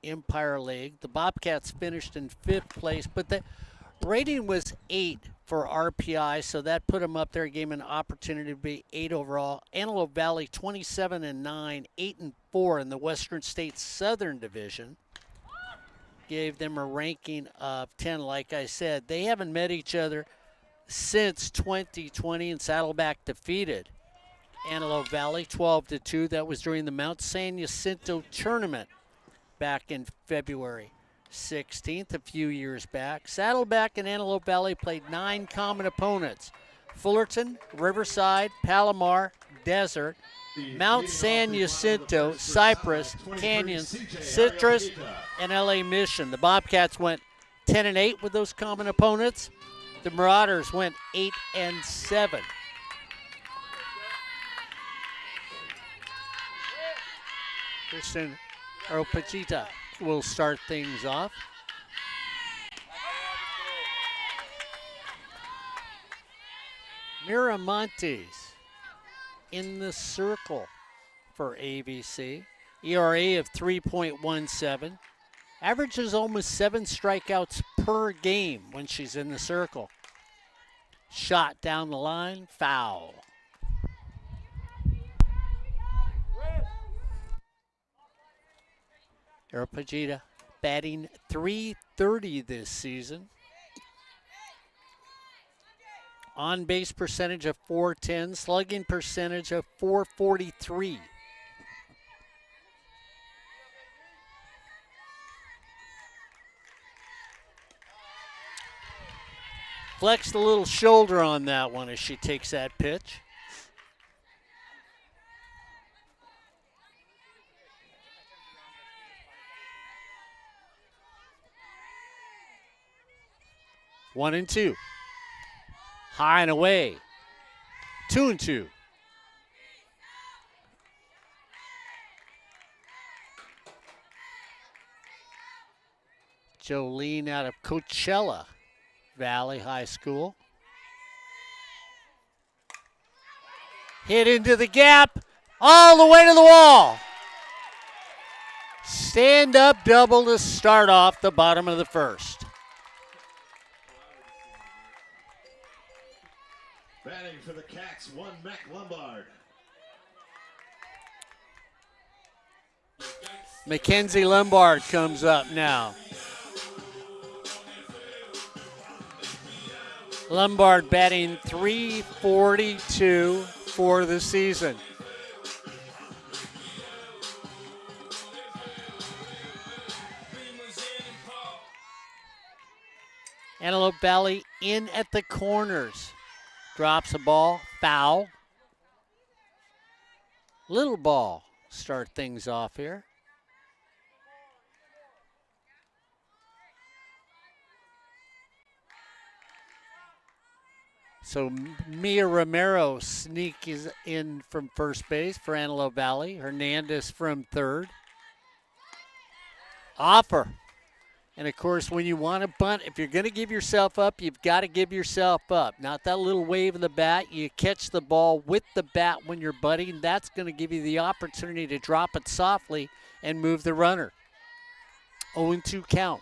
Empire League. The Bobcats finished in 5th place, but the rating was 8 for RPI, so that put them up there, gave them an opportunity to be 8 overall. Antelope Valley 27-9, 8-4 in the Western States Southern Division. Gave them a ranking of 10. Like I said, they haven't met each other since 2020, and Saddleback defeated Antelope Valley 12-2. That was during the Mount San Jacinto tournament back in February 16th, a few years back. Saddleback and Antelope Valley played 9 common opponents: Fullerton, Riverside, Palomar, Desert, Mount San Jacinto, Cypress, Canyons, Citrus, and LA Mission. The Bobcats went 10-8 with those common opponents. The Marauders went 8-7. Kristen Oropachita will start things off. Miramontes in the circle for AVC. ERA of 3.17. Averages almost 7 strikeouts per game when she's in the circle. Shot down the line, foul. Arapagita batting .330 this season. On base percentage of .410, slugging percentage of .443. Flexed a little shoulder on that one as she takes that pitch. One and two. High and away. 2-2. Jolene out of Coachella Valley High School. Hit into the gap, all the way to the wall. Stand-up double to start off the bottom of the first. Batting for the Cats, one Mac Lombard. Mackenzie Lombard comes up now. Lombard batting .342 for the season. Antelope Valley in at the corners. Drops a ball, foul. Little ball, start things off here. So Mia Romero sneaks in from first base for Antelope Valley. Hernandez from third. Offer. And of course, when you want to bunt, if you're going to give yourself up, you've got to give yourself up. Not that little wave of the bat. You catch the ball with the bat when you're bunting. That's going to give you the opportunity to drop it softly and move the runner. 0-2 count.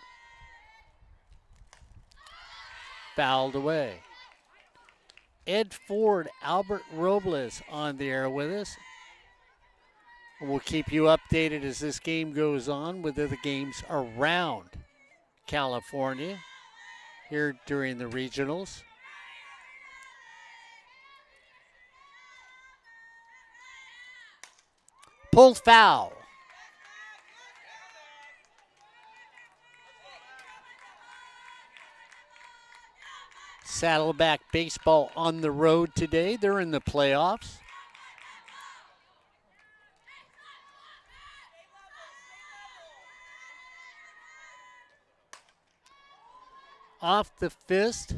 Fouled away. Ed Ford, Albert Robles on the air with us. We'll keep you updated as this game goes on with other games around California here during the regionals. Pulled foul. Saddleback baseball on the road today. They're in the playoffs. Off the fist.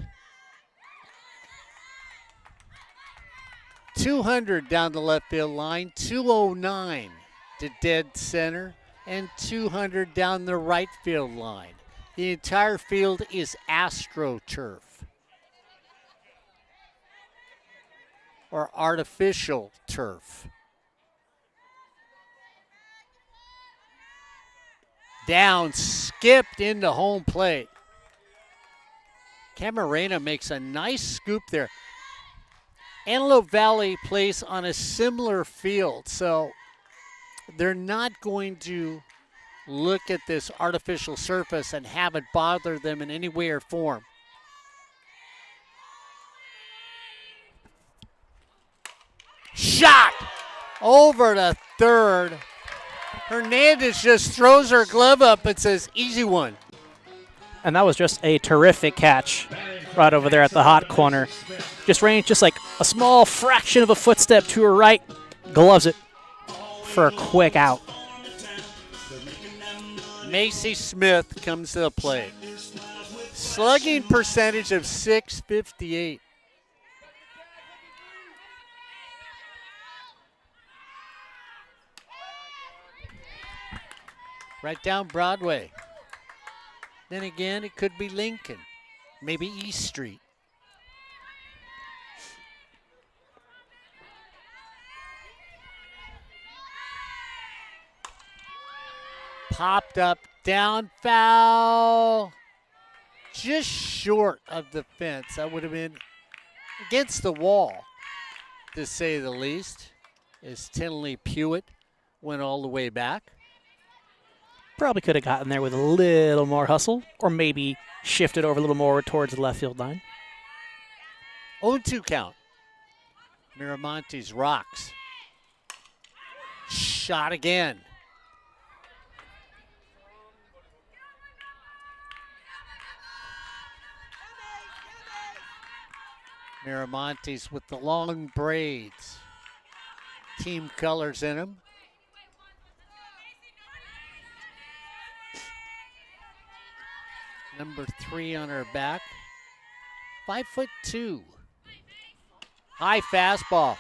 200 down the left field line, 209 to dead center, and 200 down the right field line. The entire field is AstroTurf, or artificial turf. Down, skipped into home plate. Camarena makes a nice scoop there. Antelope Valley plays on a similar field, so they're not going to look at this artificial surface and have it bother them in any way or form. Shot over to third. Hernandez just throws her glove up and says, easy one. And that was just a terrific catch right over there at the hot corner. Just ranged just like a small fraction of a footstep to her right. Gloves it for a quick out. Macy Smith comes to the plate. Slugging percentage of .658. Right down Broadway. Then again, it could be Lincoln, maybe East Street. Popped up, down, foul. Just short of the fence. That would have been against the wall, to say the least, as Tinley Pewitt went all the way back. Probably could have gotten there with a little more hustle, or maybe shifted over a little more towards the left field line. 0-2 count. Miramontes rocks. Shot again. Miramontes with the long braids. Team colors in them. Number 3 on her back. 5'2". High fastball.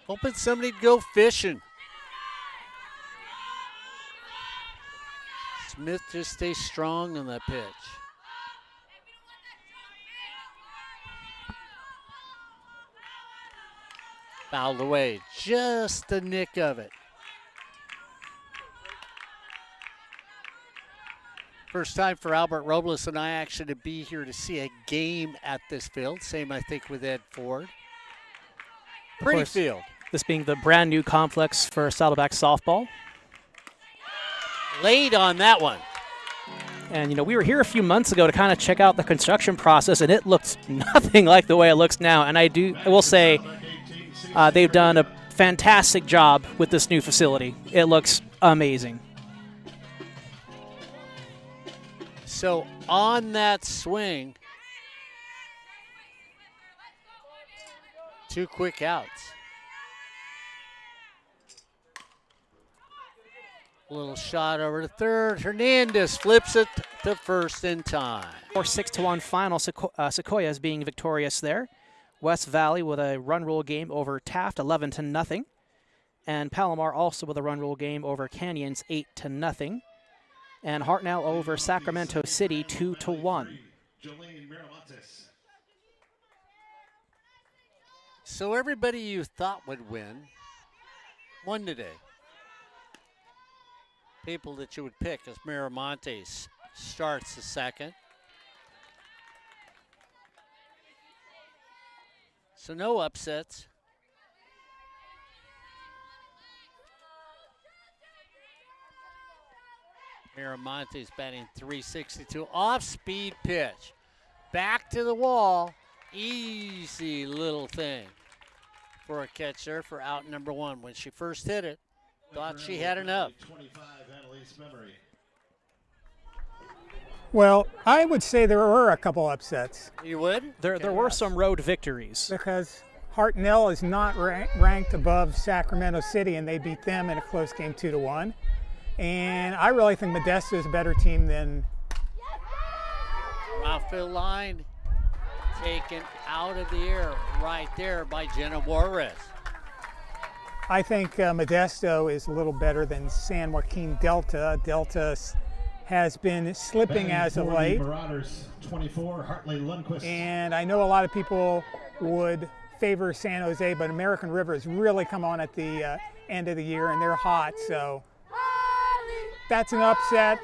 Hoping somebody'd go fishing. Smith just stays strong on that pitch. Fouled away. Just the nick of it. First time for Albert Robles and I actually to be here to see a game at this field. Same, I think, with Ed Ford. Pretty field. This being the brand new complex for Saddleback Softball. Late on that one. And, we were here a few months ago to kind of check out the construction process, and it looked nothing like the way it looks now. And I will say they've done a fantastic job with this new facility. It looks amazing. So on that swing, 2 quick outs. Little shot over to third. Hernandez flips it to first in time. 6-1 final. Sequoias being victorious there. West Valley with a run rule game over Taft, 11-0. And Palomar also with a run rule game over Canyons, 8-0. And Hartnell over Sacramento City, 2-1. So everybody you thought would win won today. People that you would pick as Miramontes starts the second. So no upsets. Miramontes batting .362. Off-speed pitch. Back to the wall. Easy little thing for a catcher for out number 1. When she first hit it, thought she had enough. Well, I would say there were a couple upsets. You would? There were some road victories. Because Hartnell is not ranked above Sacramento City, and they beat them in a close game 2-1. And I really think Modesto is a better team than. Outfield line taken out of the air right there by Jenna Juarez. I think Modesto is a little better than San Joaquin Delta. Delta has been slipping as of late. Marauders, 24, Hartley Lundquist. And I know a lot of people would favor San Jose, but American River has really come on at the end of the year, and they're hot, so. that's an upset,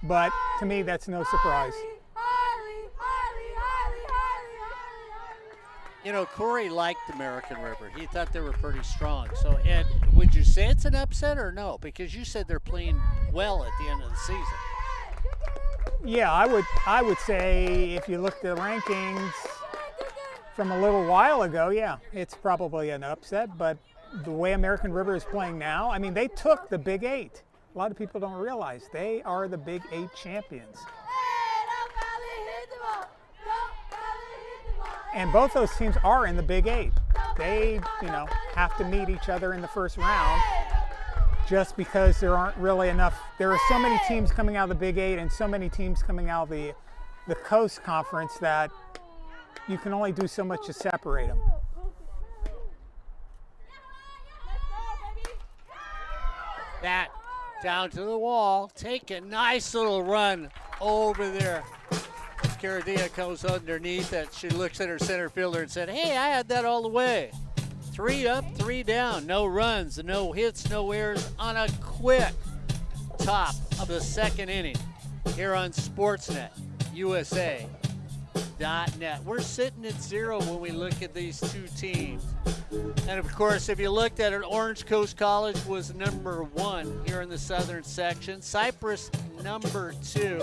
but to me, that's no surprise. You know, Corey liked American River. He thought they were pretty strong. So, Ed, would you say it's an upset or no? Because you said they're playing well at the end of the season. Yeah, I would say if you looked at the rankings from a little while ago, yeah, it's probably an upset. But the way American River is playing now, I mean, they took the Big Eight. A lot of people don't realize they are the Big Eight champions. And both those teams are in the Big Eight. They, have to meet each other in the first round just because there aren't really enough. There are so many teams coming out of the Big Eight and so many teams coming out of the Coast Conference that you can only do so much to separate them. That down to the wall. Take a nice little run over there. Caradia comes underneath it. She looks at her center fielder and said, hey, I had that all the way. 3 up, 3 down. No runs, no hits, no errors on a quick top of the second inning here on Sportsnet USA.net. We're sitting at 0 when we look at these two teams. And of course, if you looked at it, Orange Coast College was number 1 here in the southern section. Cypress number 2.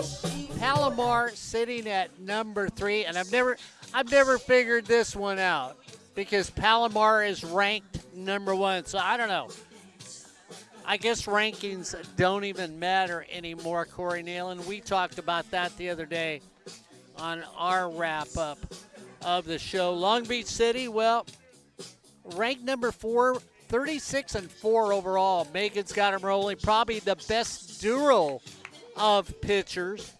Palomar sitting at number 3. And I've never figured this one out because Palomar is ranked number 1. So I don't know. I guess rankings don't even matter anymore, Corey Nalen. We talked about that the other day on our wrap-up of the show. Long Beach City, well, ranked number 4, 36-4 overall. Megan's got them rolling. Probably the best duo of pitchers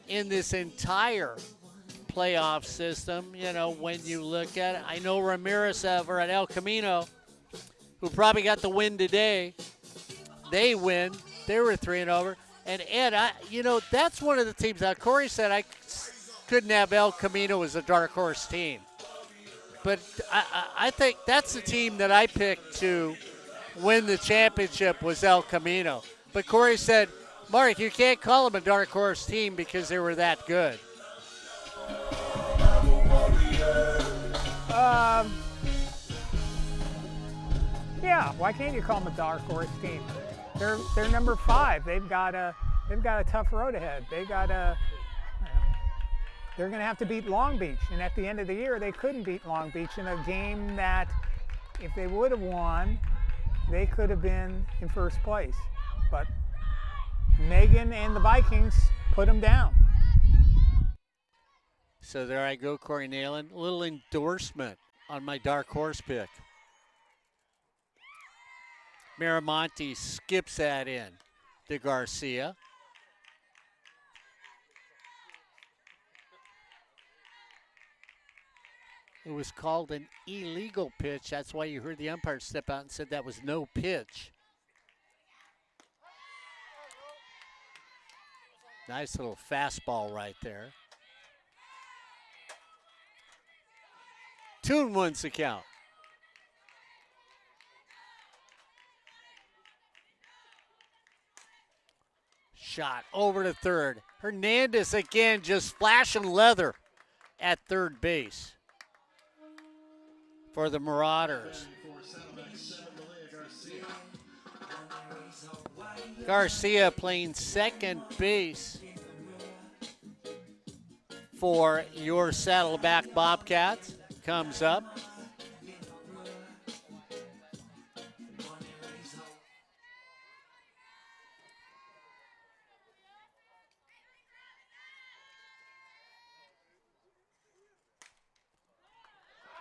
in this entire playoff system, when you look at it. I know Ramirez over at El Camino, who probably got the win today. They win. They were 3-over. And Ed, that's one of the teams. Now, Corey said I couldn't have El Camino as a dark horse team. But I think that's the team that I picked to win the championship was El Camino. But Corey said, Mark, you can't call them a dark horse team because they were that good. Yeah, why can't you call them a dark horse team? They're number 5. They've got a tough road ahead. They're going to have to beat Long Beach, and at the end of the year, they couldn't beat Long Beach in a game that, if they would have won, they could have been in first place. But Megan and the Vikings put them down. So there I go, Corey Nalen. A little endorsement on my dark horse pick. Miramonte skips that in to Garcia. It was called an illegal pitch. That's why you heard the umpire step out and said that was no pitch. Nice little fastball right there. 2-1's the count. Shot over to third. Hernandez again just flashing leather at third base for the Marauders. Garcia playing second base for your Saddleback Bobcats comes up.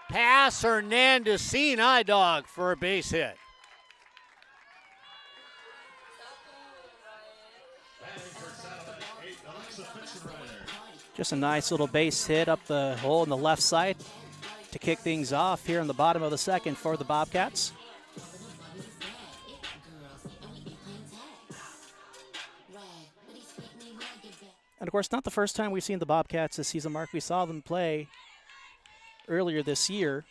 Pass Hernandez, seeing eye dog for a base hit. Just a nice little base hit up the hole in the left side to kick things off here in the bottom of the second for the Bobcats. And of course, not the first time we've seen the Bobcats this season, Mark. We saw them play earlier this year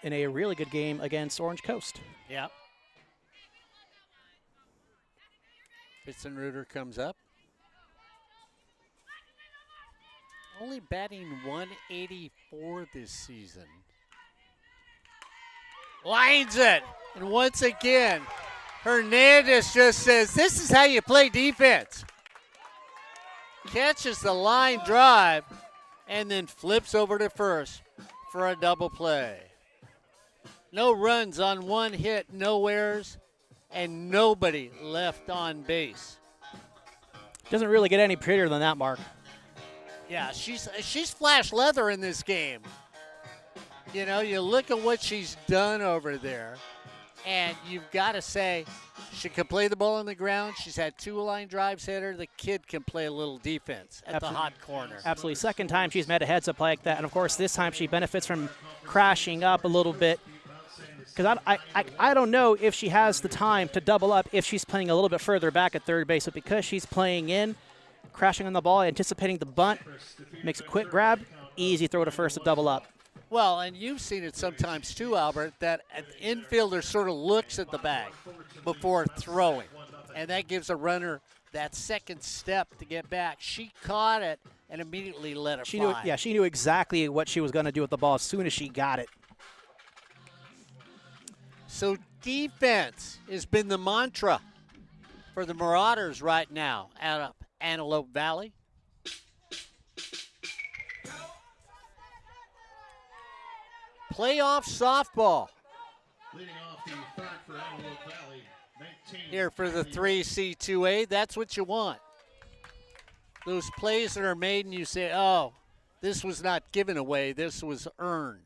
in a really good game against Orange Coast. Yep. Spitzenreuter comes up. Only batting 184 this season. Lines it. And once again, Hernandez just says, this is how you play defense. Catches the line drive and then flips over to first for a double play. No runs on one hit, no errors, and nobody left on base. Doesn't really get any prettier than that, Mark. Yeah, she's flash leather in this game. You know, you look at what she's done over there, and you've got to say she can play the ball on the ground. She's had 2 line drives hit her. The kid can play a little defense at the hot corner. Absolutely. Second time she's met a heads-up like that, and, of course, this time she benefits from crashing up a little bit. Because I don't know if she has the time to double up if she's playing a little bit further back at third base. But because she's playing in, crashing on the ball, anticipating the bunt, makes a quick grab, easy throw to first to double up. Well, and you've seen it sometimes too, Albert, that an infielder sort of looks at the bag before throwing. And that gives a runner that second step to get back. She caught it and immediately let it fly. She knew exactly what she was going to do with the ball as soon as she got it. So defense has been the mantra for the Marauders right now at Antelope Valley. Playoff softball. Leading off the third for Antelope Valley, 19. Here for the 3C2A, that's what you want. Those plays that are made and you say, oh, this was not given away, this was earned.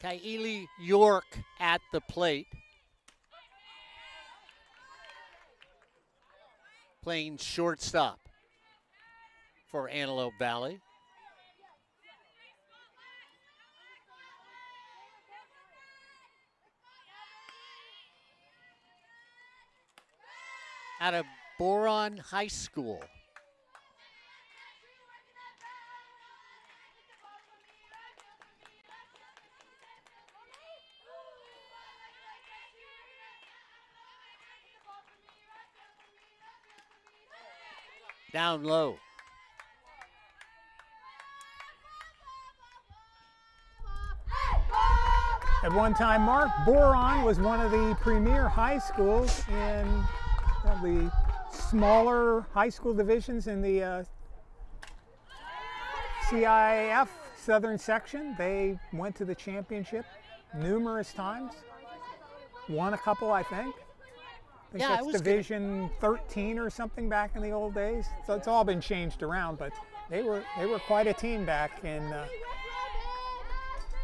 Kylie York at the plate. Playing shortstop for Antelope Valley. Out of Boron High School. Down low. At one time, Mark, Boron was one of the premier high schools in the smaller high school divisions in the CIF Southern Section. They went to the championship numerous times. Won a couple, I think. I think that's Division 13 or something back in the old days. So it's all been changed around, but they were quite a team back in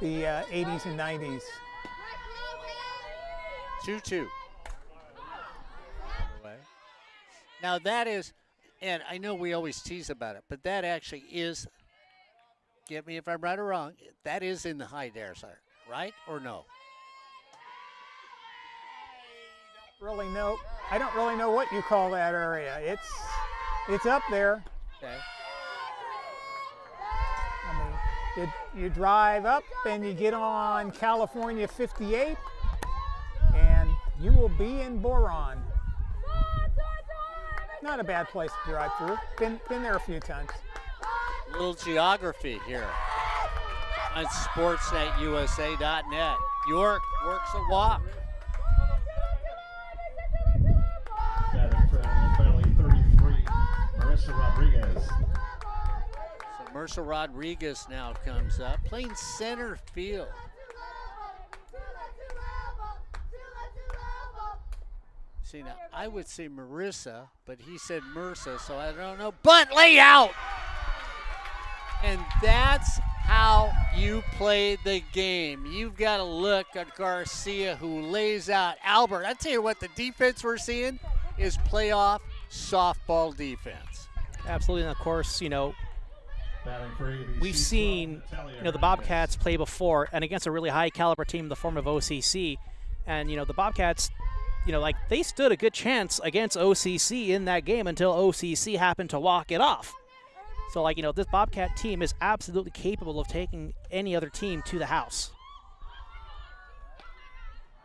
the 80s and 90s. 2-2. Now that is, and I know we always tease about it, but that actually is, get me if I'm right or wrong, that is in the high dare, sir, right or no? I don't really know what you call that area. It's up there. Okay. I mean, you drive up and you get on California 58 and you will be in Boron. Not a bad place to drive through. Been there a few times. Little geography here on sportsnetusa.net. York works a walk. Batting for Antelope Valley, 33, Marissa Rodriguez. So Marissa Rodriguez now comes up, playing center field. See, now I would say Marissa, but he said Mersa, so I don't know. Bunt layout! And that's how you play the game. You've got to look at Garcia, who lays out Albert. I tell you what, the defense we're seeing is playoff softball defense. Absolutely, and of course, we've seen the Bobcats play before, and against a really high caliber team in the form of OCC, and the Bobcats, they stood a good chance against OCC in that game until OCC happened to walk it off. So, this Bobcat team is absolutely capable of taking any other team to the house.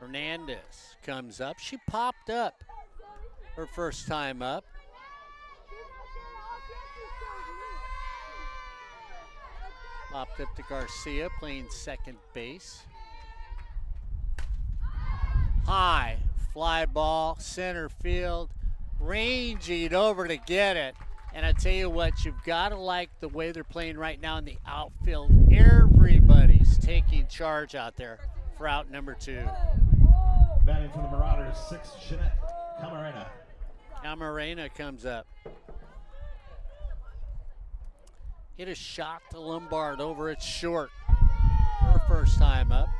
Hernandez comes up. She popped up her first time up. Popped up to Garcia, playing second base. High fly ball, center field, ranging over to get it. And I tell you what, you've got to like the way they're playing right now in the outfield. Everybody's taking charge out there for out number 2. Batting for the Marauders, 6, Jeanette Camarena. Camarena comes up. Hit a shot to Lombard over at short. Her first time up.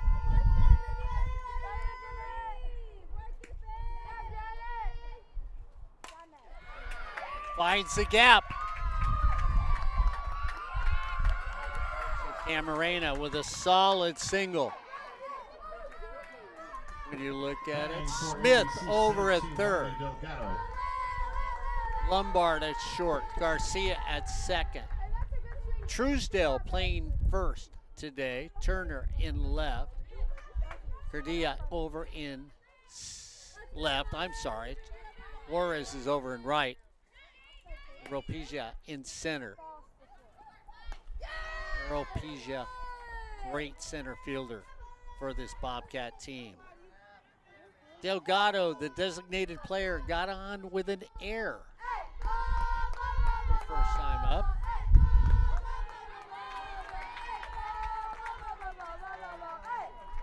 Finds the gap. So Camarena with a solid single. When you look at it, Smith over at third. Lombard at short. Garcia at second. Truesdale playing first today. Turner in left. Cardilla over in left. I'm sorry. Juarez is over in right. Ropija in center. Ropija, great center fielder for this Bobcat team. Delgado, the designated player, got on with an error. Her first time up.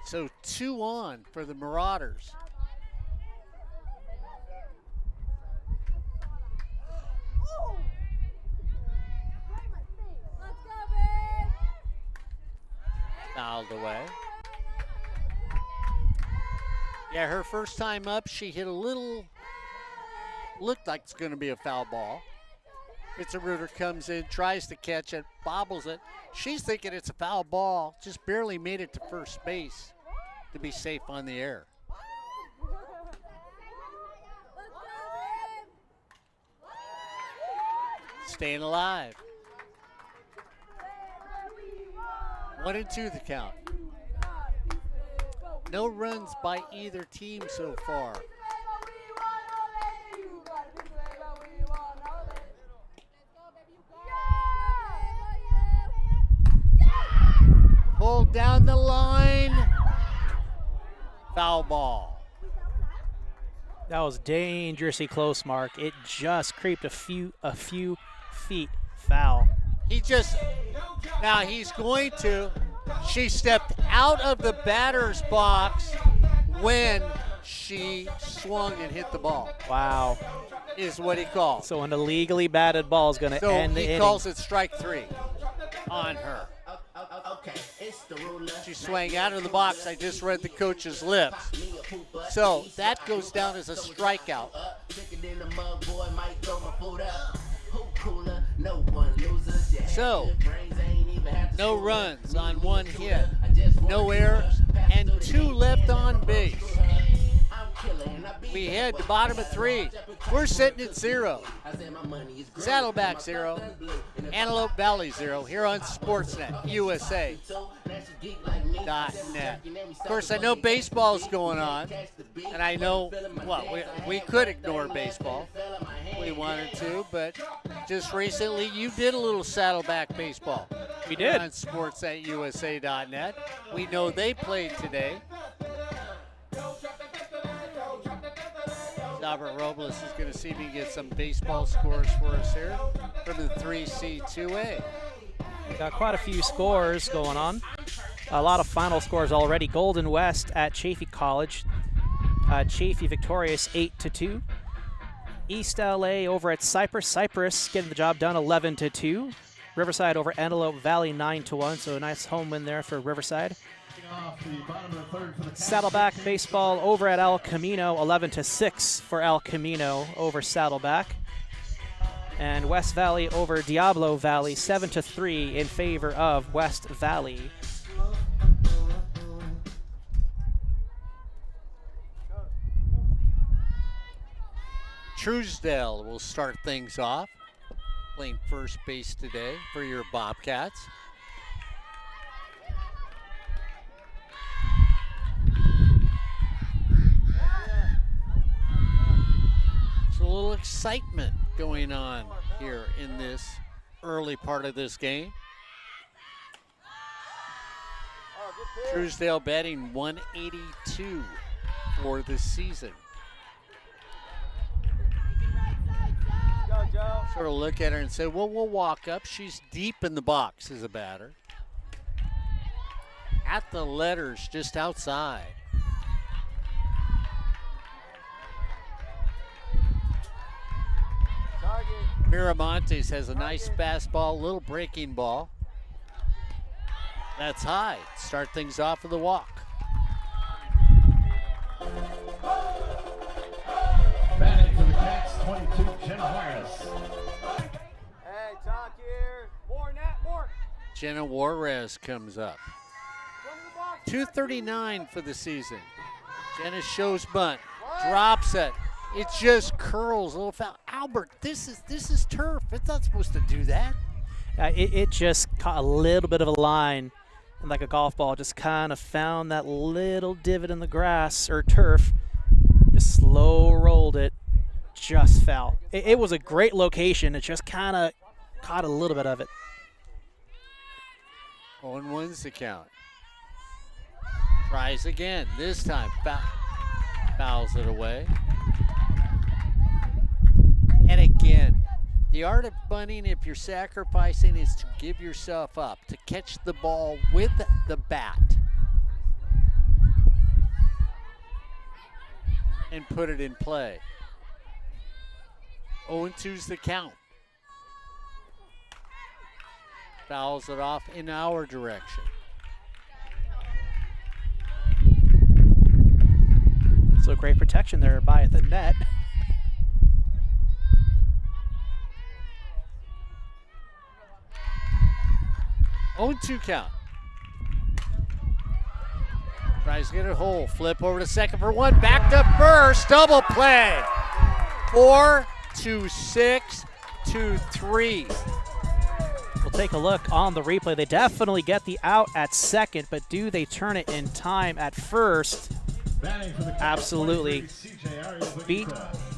So 2 on for the Marauders. Fouled away. Yeah, her first time up, she hit a little, looked like it's going to be a foul ball. Ritzer comes in, tries to catch it, bobbles it. She's thinking it's a foul ball, just barely made it to first base to be safe on the air. Staying alive. 1-2 the count. No runs by either team so far. Pulled down the line. Foul ball. That was dangerously close, Mark. It just creeped a few feet foul. Now he's going to. She stepped out of the batter's box when she swung and hit the ball. Wow. Is what he calls. So an illegally batted ball is going to end the inning. He calls it strike 3 on her. She swung out of the box. I just read the coach's lips. So that goes down as a strikeout. So, no runs on 1 hit, no errors, and 2 left on base. We head to bottom of 3. We're sitting at 0. Saddleback 0, Antelope Valley 0 here on Sportsnet USA.net. Of course, I know baseball's going on, and I know, well, we could ignore baseball if we wanted to, but just recently you did a little Saddleback baseball. We did. On Sportsnet USA.net. We know they played today. Robert Robles is going to see if he can get some baseball scores for us here from the 3C2A. Got quite a few scores going on. A lot of final scores already. Golden West at Chaffey College. Chaffey victorious 8-2. East LA over at Cypress. Cypress getting the job done 11-2. Riverside over Antelope Valley 9-1. So a nice home win there for Riverside. Saddleback baseball over at El Camino 11-6 for El Camino over Saddleback. And West Valley over Diablo Valley 7-3 in favor of West Valley. Truesdale will start things off, playing first base today for your Bobcats. excitement going on here in this early part of this game. Truesdale batting 182 for the season. Sort of look at her and say, well, we'll walk up. She's deep in the box as a batter. At the letters just outside. Miramontes has a nice fastball, little breaking ball. That's high. Start things off with a walk. Batting for the Cats, 22, Jenna Juarez. Hey, talk here. More, Nat, more. Jenna Juarez comes up. 239 for the season. Jenna shows bunt, drops it. It just curls, a little foul. Albert, this is turf. It's not supposed to do that. It just caught a little bit of a line, and like a golf ball, just kind of found that little divot in the grass or turf. Just slow rolled it, just fell. It was a great location. It just kind of caught a little bit of it. 0-1's the count. Tries again. This time fouls it away. And again, the art of bunting, if you're sacrificing, is to give yourself up, to catch the ball with the bat and put it in play. 0-2's the count. Fouls it off in our direction. So great protection there by the net. Oh, 2 count. Tries to get it whole. Flip over to second for 1. Back to first. Double play. 4-6 to 3. We'll take a look on the replay. They definitely get the out at second, but do they turn it in time at first? Absolutely. Beat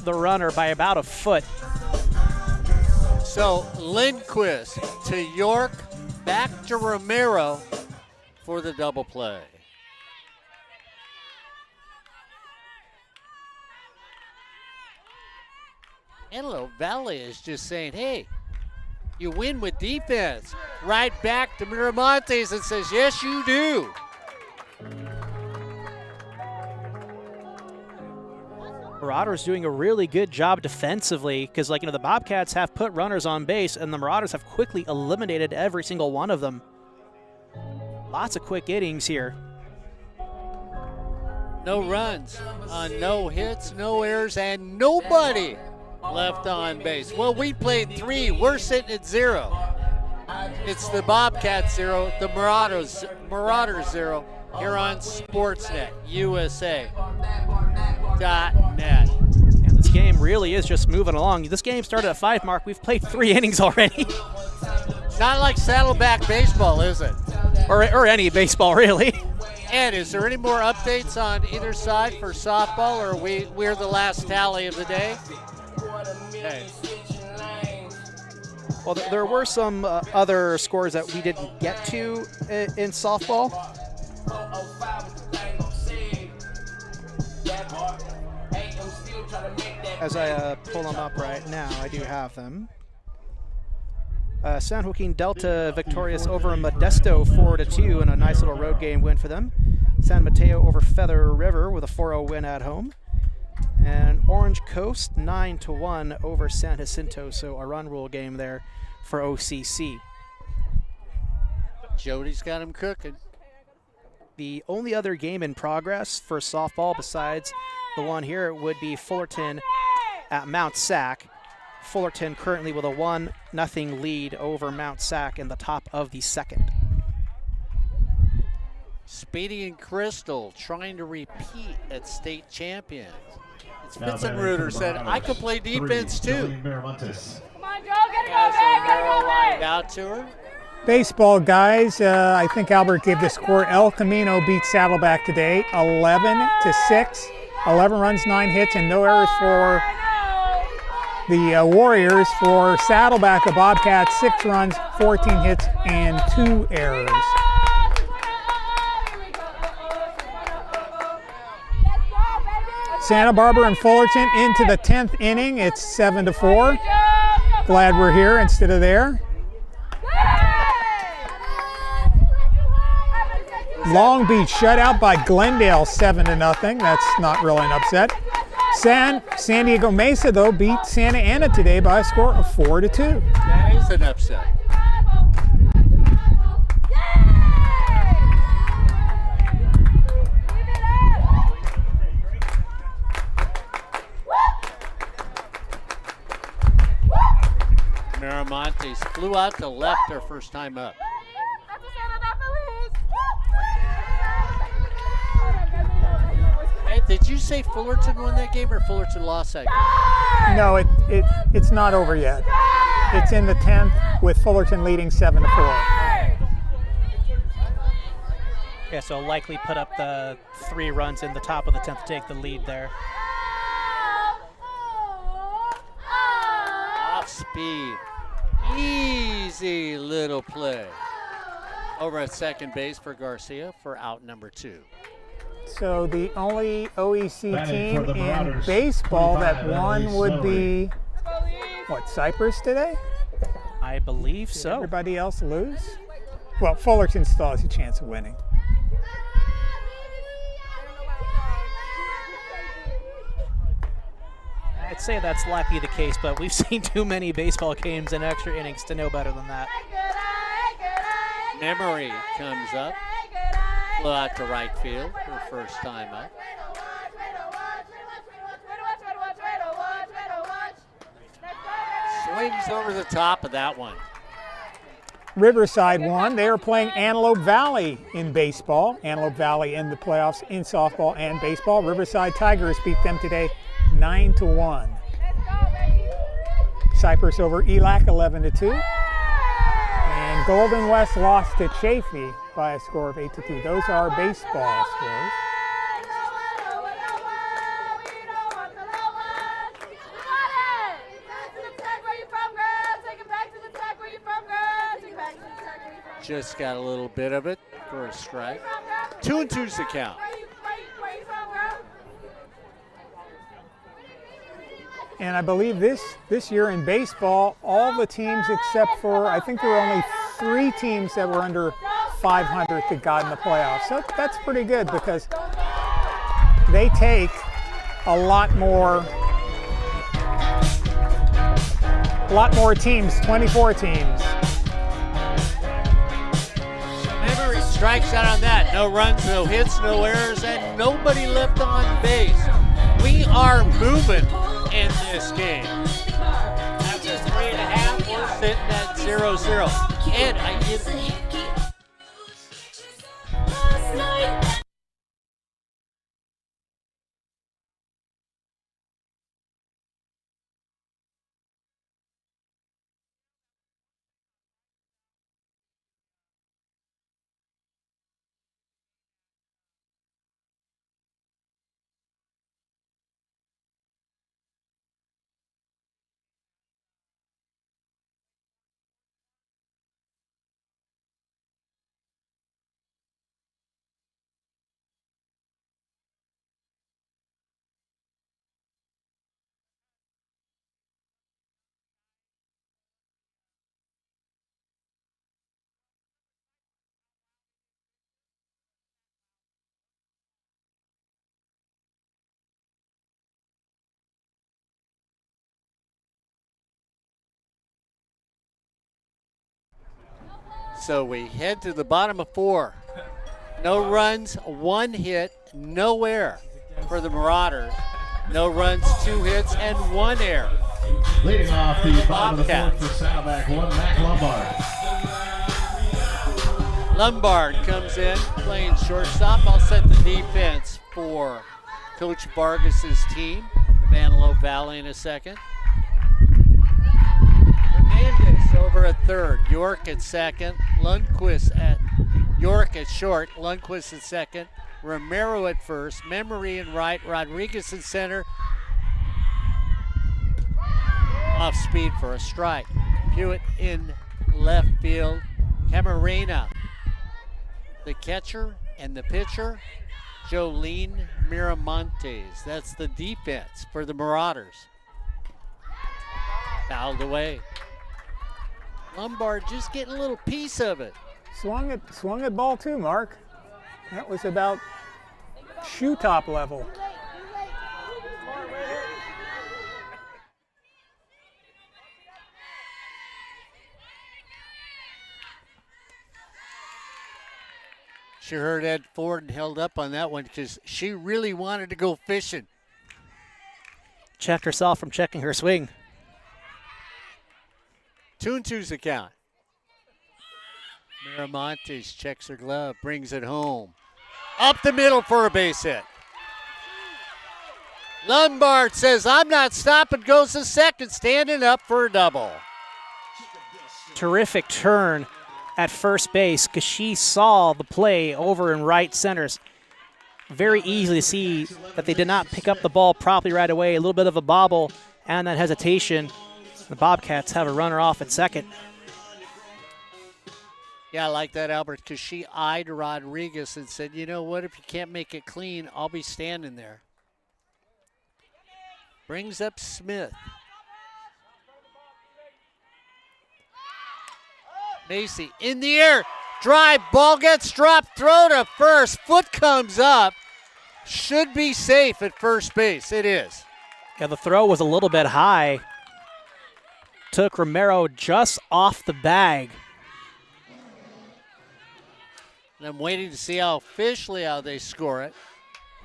the runner by about a foot. So Lindquist to York, back to Romero for the double play. Antelope Valley is just saying, hey, you win with defense. Right back to Miramontes and says, yes, you do. Marauders doing a really good job defensively because, like, the Bobcats have put runners on base and the Marauders have quickly eliminated every single one of them. Lots of quick innings here. No runs, no hits, no errors, and nobody left on base. Well, we played 3. We're sitting at 0. It's the Bobcats 0, the Marauders 0 here on Sportsnet USA.net. And this game really is just moving along. This game started at 5 mark. We've played 3 innings already. Not like Saddleback baseball, is it? or any baseball, really. Ed, is there any more updates on either side for softball, or we're the last tally of the day? Okay. Well, there were some other scores that we didn't get to in softball. As I pull them up right now, I do have them. San Joaquin Delta victorious over Modesto 4-2 in a nice little road game win for them. San Mateo over Feather River with a 4-0 win at home. And Orange Coast 9-1 over San Jacinto, so a run rule game there for OCC. Jody's got him cooking. The only other game in progress for softball besides the one here would be Fullerton at Mount Sac. Fullerton currently with a 1-0 lead over Mount Sac in the top of the second. Speedy and Crystal trying to repeat at state champions. It's Fitzenruder said, I could play defense too. Come on, Joe, get it Out to her. Baseball, guys, I think Albert gave the score. El Camino beat Saddleback today, 11-6. 11 runs, 9 hits, and no errors for the Warriors. For Saddleback, the Bobcats, 6 runs, 14 hits, and 2 errors. Santa Barbara and Fullerton into the 10th inning. It's 7-4. Glad we're here instead of there. Long Beach shut out by Glendale 7-0. That's not really an upset. San Diego Mesa, though, beat Santa Ana today by a score of 4-2. That is an upset. Miramontes flew out to left their first time up. Hey, did you say Fullerton won that game or Fullerton lost that game? No, it's not over yet. It's in the 10th with Fullerton leading 7-4. Yeah, so likely put up the 3 runs in the top of the 10th to take the lead there. Off speed. Easy little play. Over at second base for Garcia for out number 2. So the only OEC Batting for team the in Marauders, baseball that 25, won would Slowly. be, what, Cypress today? I believe Did so. everybody else lose? Well, Fullerton still has a chance of winning. I'd say that's likely the case, but we've seen too many baseball games and extra innings to know better than that. Memory comes up. Flew out to right field her first time up. Swings over the top of that one. Riverside won. They are playing Antelope Valley in baseball. Antelope Valley in the playoffs in softball and baseball. Riverside Tigers beat them today 9-1. Cypress over ELAC 11-2. And Golden West lost to Chaffee by a score of 8-2. Those are baseball scores. Just got a little bit of it for a strike. 2-2's the count. And I believe this year in baseball, all the teams except for, I think there were only 3 teams that were under 500 that got in the playoffs. So that's pretty good because they take a lot more teams, 24 teams. Memory strikes out on that. No runs, no hits, no errors, and nobody left on base. We are moving in this game. After 3.5, we're sitting at 0-0. And I give So we head to the bottom of 4. No runs, 1 hit, no error for the Marauders. No runs, 2 hits, and 1 error. Leading off the bottom of the Bobcats. 4th for Saddleback, Mac Lombard. Lombard comes in playing shortstop. I'll set the defense for Coach Vargas's team of Antelope Valley in a second. Hernandez over at third, York at second, Lundquist at York at short, Lundquist at second, Romero at first, Memory in right, Rodriguez in center. Off speed for a strike. Hewitt in left field. Camarena, the catcher, and the pitcher, Jolene Miramontes. That's the defense for the Marauders. Fouled away. Lombard just getting a little piece of it. Swung at ball too, Mark. That was about shoe top level. She heard Ed Ford and held up on that one because she really wanted to go fishing. Checked herself from checking her swing. 2-2's the count. Miramontes checks her glove, brings it home. Up the middle for a base hit. Lombard says, I'm not stopping, goes to second, standing up for a double. Terrific turn at first base because she saw the play over in right centers. Very easy to see that they did not pick up the ball properly right away. A little bit of a bobble and that hesitation. The Bobcats have a runner off at second. Yeah, I like that, Albert, because she eyed Rodriguez and said, you know what, if you can't make it clean, I'll be standing there. Brings up Smith. Macy in the air. Drive, ball gets dropped, throw to first. Foot comes up. Should be safe at first base. It is. Yeah, the throw was a little bit high. Took Romero just off the bag. And I'm waiting to see how officially how they score it.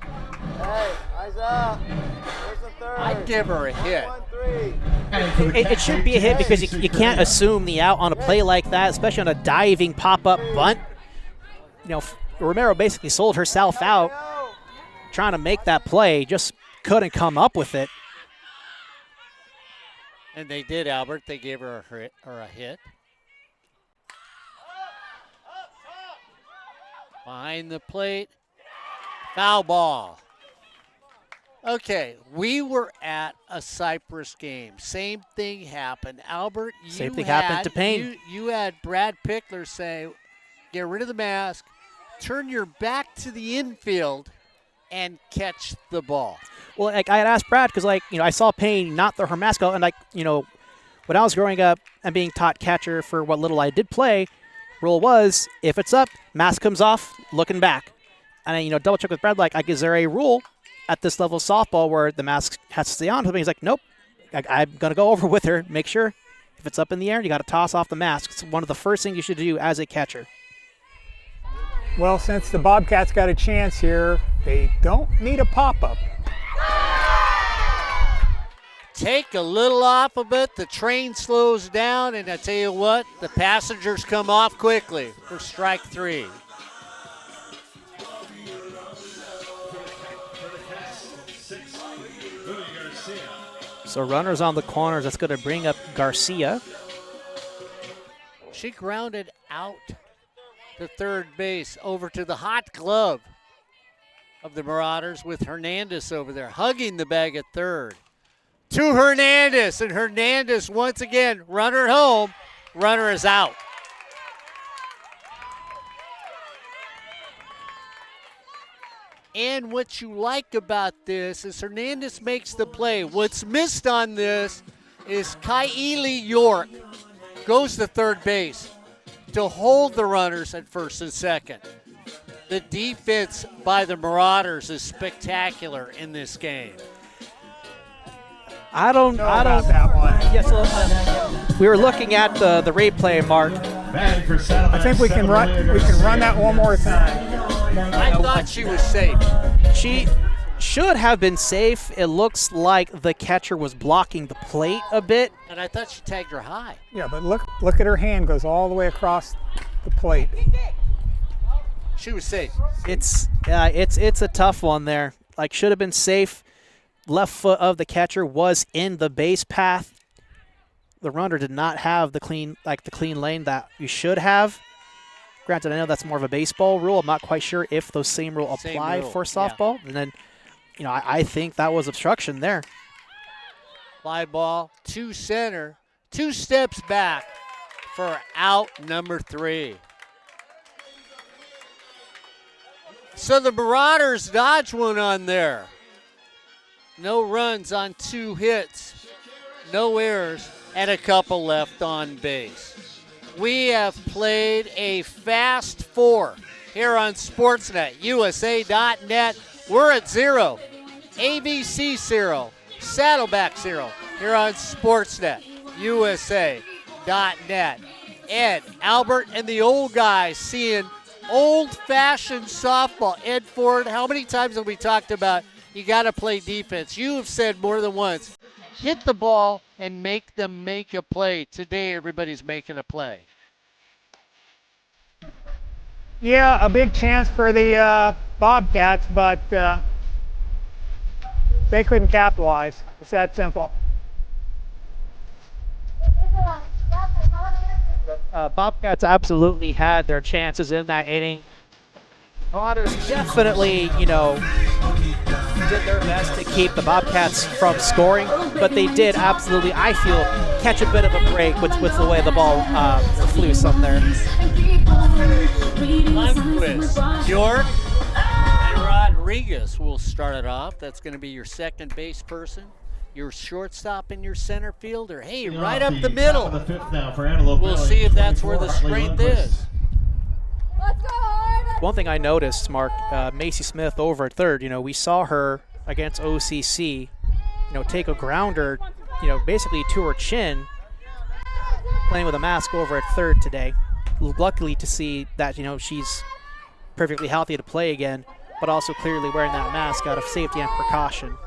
Hey, eyes up. There's the third. I'd give her a hit. 1-3. It should be a hit because you can't assume the out on a play like that, especially on a diving pop-up bunt. You know, Romero basically sold herself out trying to make that play, just couldn't come up with it. And they did, Albert. They gave her a hit. Behind the plate. Foul ball. Okay, we were at a Cypress game. Same thing happened. Albert, Same thing happened to Payne. You had Brad Pickler say, get rid of the mask, turn your back to the infield, and catch the ball. Well, like I had asked Brad because, I saw Payne not throw her mask out, and when I was growing up and being taught catcher for what little I did play, rule was if it's up, mask comes off, looking back. And I, double check with Brad, is there a rule at this level of softball where the mask has to stay on? He's like, nope. I'm going to go over with her, make sure if it's up in the air, you got to toss off the mask. It's one of the first things you should do as a catcher. Well, since the Bobcats got a chance here, they don't need a pop-up. Take a little off of it, the train slows down, and I tell you what, the passengers come off quickly for strike three. So runners on the corners, that's going to bring up Garcia. She grounded out to third base, over to the hot glove of the Marauders with Hernandez over there, hugging the bag at third. To Hernandez, and Hernandez once again, runner home, runner is out. And what you like about this is Hernandez makes the play. What's missed on this is Kylie York goes to third base to hold the runners at first and second. The defense by the Marauders is spectacular in this game. I don't About that one. Yes, we were looking at the replay, Mark. I think we can run that one more time. I thought she was safe. She should have been safe. It looks like the catcher was blocking the plate a bit. And I thought she tagged her high. Yeah, but look at her hand goes all the way across the plate. She was safe. It's a tough one there. Should have been safe. Left foot of the catcher was in the base path. The runner did not have the clean lane that you should have. Granted, I know that's more of a baseball rule. I'm not quite sure if those same rules apply for softball. Yeah. And then, I think that was obstruction there. Fly ball to center. 2 steps back for out number 3. So the Marauders dodge one on there. No runs on 2 hits, no errors, and a couple left on base. We have played a fast 4 here on Sportsnet, USA.net. We're at 0, ABC 0, Saddleback 0 here on Sportsnet, USA.net. Ed, Albert, and the old guys seeing old-fashioned softball. Ed Ford, how many times have we talked about you got to play defense? You have said more than once, hit the ball and make them make a play. Today, everybody's making a play. Yeah, a big chance for the Bobcats, but they couldn't capitalize. It's that simple. Bobcats absolutely had their chances in that inning. Marauders definitely, did their best to keep the Bobcats from scoring, but they did absolutely, I feel, catch a bit of a break with the way the ball flew some there. Lundquist, York, and Rodriguez will start it off. That's going to be your second base person, your shortstop, and your center fielder. Hey, right up the middle. The 5th now for Antelope We'll Valley, see if that's where the 24, strength Lundquist. is. Let's go, Harden! One thing I noticed, Mark, Macy Smith over at third, we saw her against OCC, take a grounder, basically to her chin, playing with a mask over at third today. Luckily to see that, she's perfectly healthy to play again, but also clearly wearing that mask out of safety and precaution.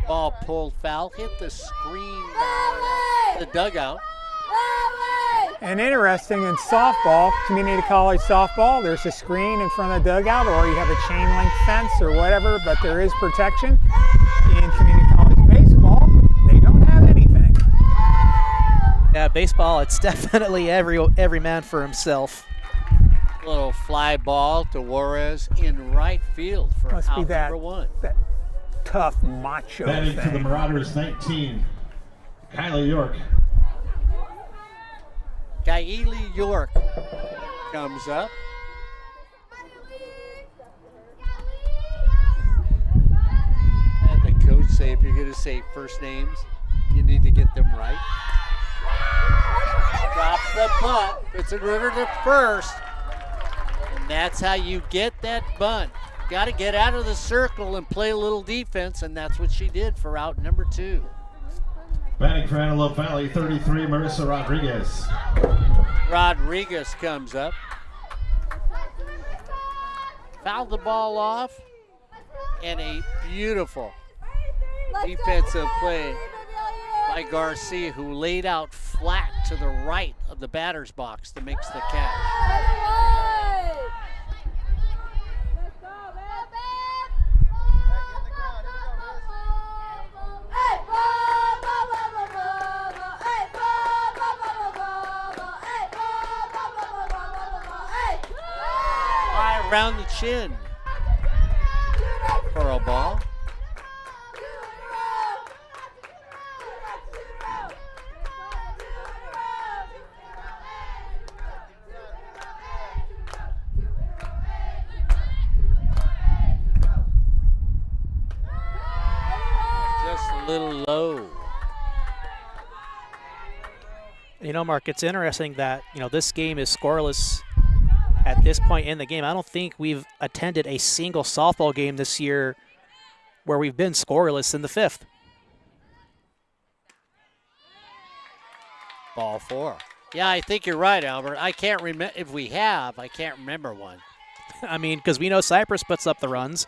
Ball pulled foul, hit the screen by the dugout. And interesting, in softball, community college softball, there's a screen in front of the dugout, or you have a chain link fence or whatever, but there is protection. In community college baseball, they don't have anything. Yeah, baseball, it's definitely every man for himself. Little fly ball to Juarez in right field for Must be out that, number 1. that tough macho Batting for the thing. Marauders, 19, Kylie York. Kylie York comes up. And the coach say if you're going to say first names, you need to get them right. Drops the bunt. It's a river to first. And that's how you get that bunt. Got to get out of the circle and play a little defense, and that's what she did for out number 2. Batting for Antelope Valley, 33, Marissa Rodriguez. Rodriguez comes up. Fouled the ball off, and a beautiful defensive play by Garcia, who laid out flat to the right of the batter's box to make the catch. High around the chin for a ball. Just a little low. Mark, it's interesting that, this game is scoreless at this point in the game. I don't think we've attended a single softball game this year where we've been scoreless in the 5th. Ball 4. Yeah, I think you're right, Albert. I can't remember if we have. I can't remember one. I mean, because we know Cypress puts up the runs,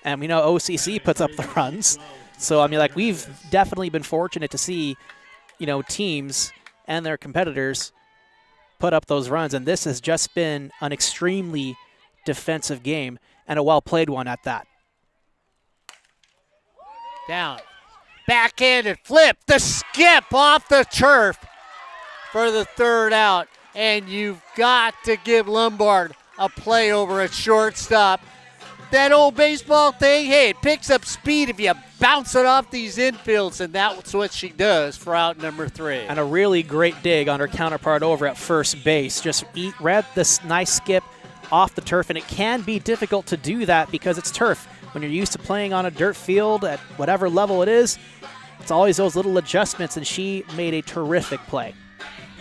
and we know OCC puts up the runs. So, we've definitely been fortunate to see, teams and their competitors put up those runs, and this has just been an extremely defensive game and a well-played one at that. Down. Backhanded flip. The skip off the turf for the 3rd out. And you've got to give Lombard a play over at shortstop. that old baseball thing, hey, it picks up speed if you bounce it off these infields, and that's what she does for out number 3. And a really great dig on her counterpart over at first base. Just read this nice skip off the turf, and it can be difficult to do that because it's turf. When you're used to playing on a dirt field at whatever level it is, it's always those little adjustments, and she made a terrific play.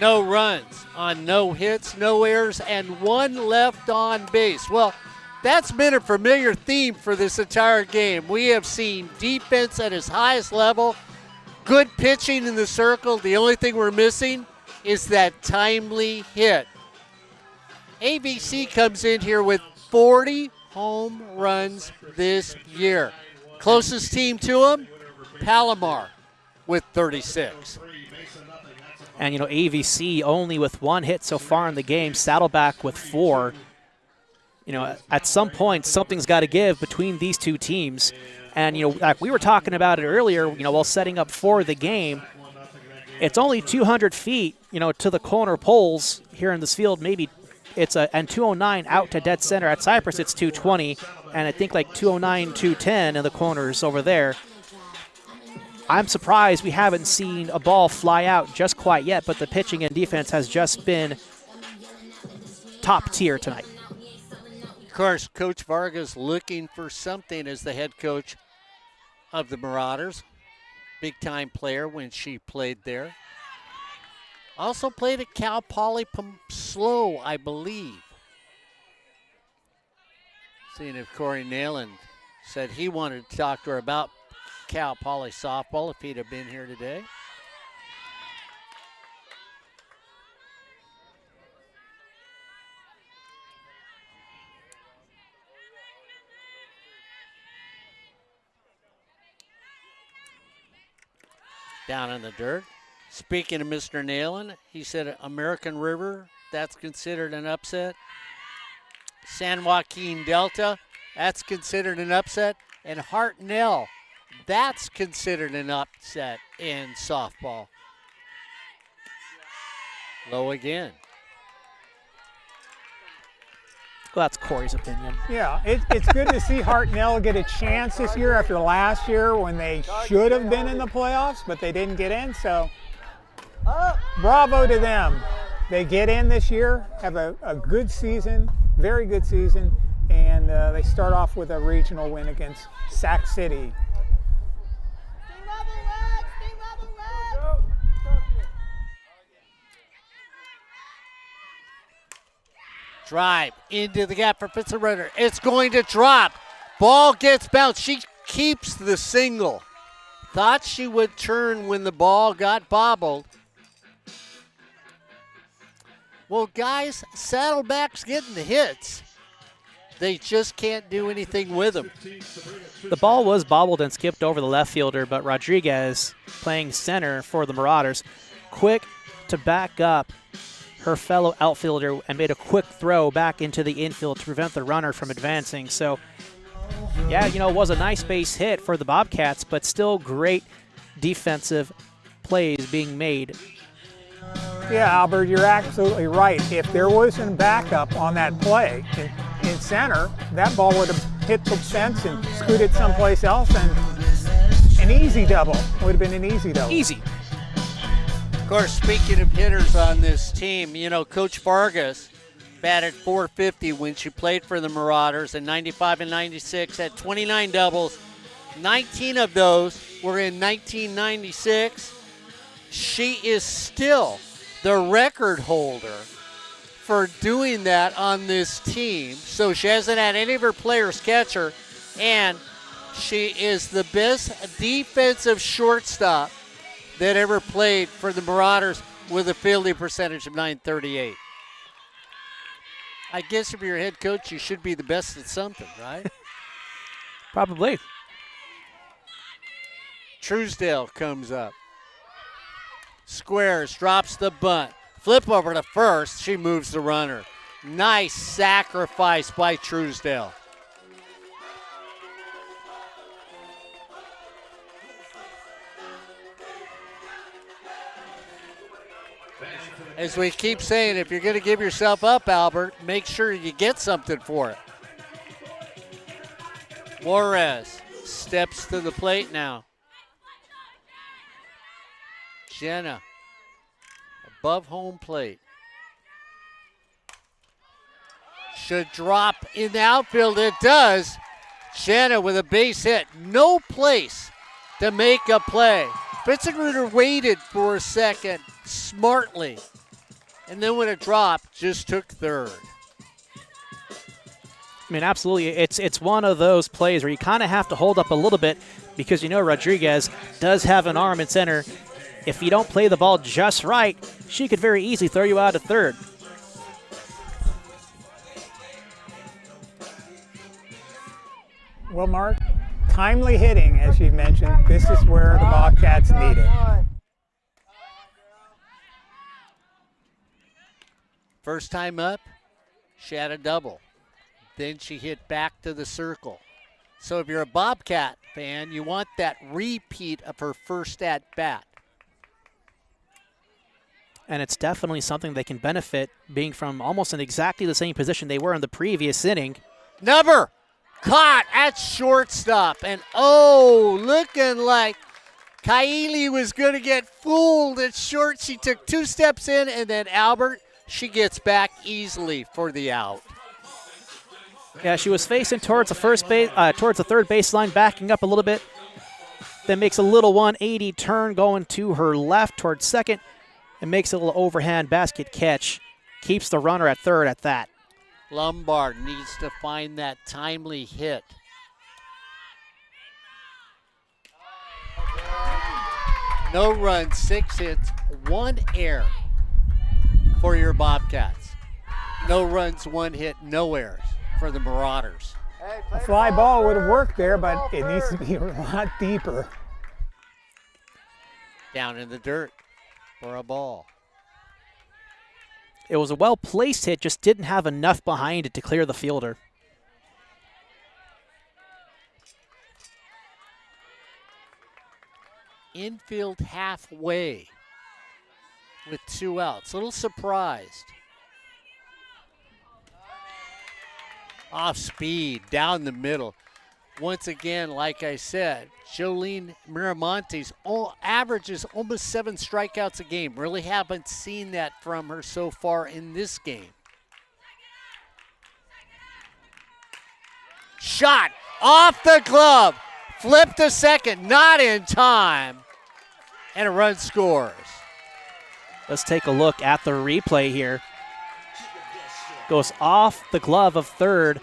No runs on no hits, no errors, and 1 left on base. Well, that's been a familiar theme for this entire game. We have seen defense at its highest level, good pitching in the circle. The only thing we're missing is that timely hit. ABC comes in here with 40 home runs this year. Closest team to them, Palomar with 36. And, you know, AVC only with 1 hit so far in the game, Saddleback with 4. You know, at some point, something's got to give between these two teams. And, you know, like we were talking about it earlier, you know, while setting up for the game, it's only 200 feet, you know, to the corner poles here in this field. Maybe it's and 209 out to dead center. At Cypress, it's 220, and I think like 209, 210 in the corners over there. I'm surprised we haven't seen a ball fly out just quite yet, but the pitching and defense has just been top tier tonight. Of course, Coach Vargas looking for something as the head coach of the Marauders. Big-time player when she played there. Also played at Cal Poly Slow, I believe. Seeing if Corey Nayland said he wanted to talk to her about Cal Poly softball if he'd have been here today. Down in the dirt. Speaking of Mr. Nayland, he said American River, that's considered an upset. San Joaquin Delta, that's considered an upset. And Hartnell, that's considered an upset in softball. Low again. Well, that's Corey's opinion. Yeah, it's good to see Hartnell get a chance this year after last year when they should have been in the playoffs, but they didn't get in. So bravo to them. They get in this year, have a good season, very good season, and they start off with a regional win against Sac City. Drive into the gap for Fitzgerald. It's going to drop. Ball gets bounced. She keeps the single. Thought she would turn when the ball got bobbled. Well, guys, Saddleback's getting the hits. They just can't do anything with them. The ball was bobbled and skipped over the left fielder, but Rodriguez, playing center for the Marauders, quick to back up her fellow outfielder and made a quick throw back into the infield to prevent the runner from advancing. So, yeah, you know, it was a nice base hit for the Bobcats, but still great defensive plays being made. Yeah, Albert, you're absolutely right. If there wasn't backup on that play in center, that ball would have hit the fence and scooted someplace else, and an easy double. Would have been an easy double. Easy. Of course, speaking of hitters on this team, you know, Coach Vargas batted .450 when she played for the Marauders in 95 and 96, had 29 doubles. 19 of those were in 1996. She is still the record holder for doing that on this team. So she hasn't had any of her players catch her, and she is the best defensive shortstop that ever played for the Marauders with a fielding percentage of .938. I guess if you're a head coach, you should be the best at something, right? Probably. Truesdale comes up. Squares, drops the bunt. Flip over to first. She moves the runner. Nice sacrifice by Truesdale. As we keep saying, if you're going to give yourself up, Albert, make sure you get something for it. Juarez steps to the plate now. Jenna above home plate. Should drop in the outfield. It does. Jenna with a base hit. No place to make a play. Fitzenruder waited for a second smartly. And then when it dropped, just took third. I mean, absolutely. It's one of those plays where you kind of have to hold up a little bit because you know Rodriguez does have an arm in center. If you don't play the ball just right, she could very easily throw you out at third. Well, Mark, timely hitting, as you mentioned. This is where the Bobcats need it. First time up, she had a double. Then she hit back to the circle. So if you're a Bobcat fan, you want that repeat of her first at bat. And it's definitely something they can benefit, being from almost in exactly the same position they were in the previous inning. Number caught at shortstop. And oh, looking like Kylie was going to get fooled at short. She took 2 steps in, and then Albert, she gets back easily for the out. Yeah, she was facing towards the towards the third baseline, backing up a little bit. Then makes a little 180 turn going to her left towards second, and makes a little overhand basket catch. Keeps the runner at third at that. Lombard needs to find that timely hit. No runs, 6 hits, 1 error for your Bobcats. No runs, 1 hit, no errors for the Marauders. A fly ball would have worked there, but it needs to be a lot deeper. Down in the dirt for a ball. It was a well-placed hit, just didn't have enough behind it to clear the fielder. Infield halfway with 2 outs. A little surprised. Off speed, down the middle. Once again, like I said, Jolene Miramontes averages almost 7 strikeouts a game. Really haven't seen that from her so far in this game. Shot off the glove. Flip to second, not in time. And a run scores. Let's take a look at the replay here. Goes off the glove of third.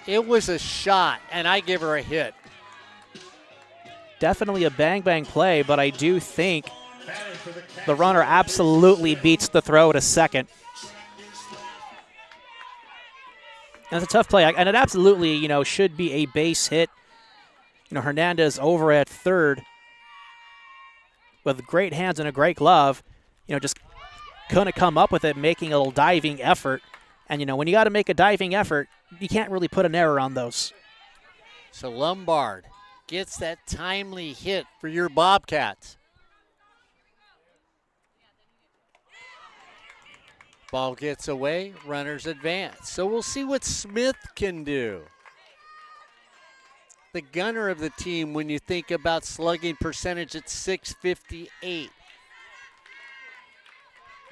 It was a shot, and I give her a hit. Definitely a bang-bang play, but I do think the runner absolutely beats the throw to second. And it's a tough play, and it absolutely, should be a base hit. Hernandez over at third with great hands and a great glove. Just couldn't come up with it, making a little diving effort. And, when you got to make a diving effort, you can't really put an error on those. So Lombard gets that timely hit for your Bobcats. Ball gets away, runners advance. So we'll see what Smith can do. The gunner of the team when you think about slugging percentage at .658.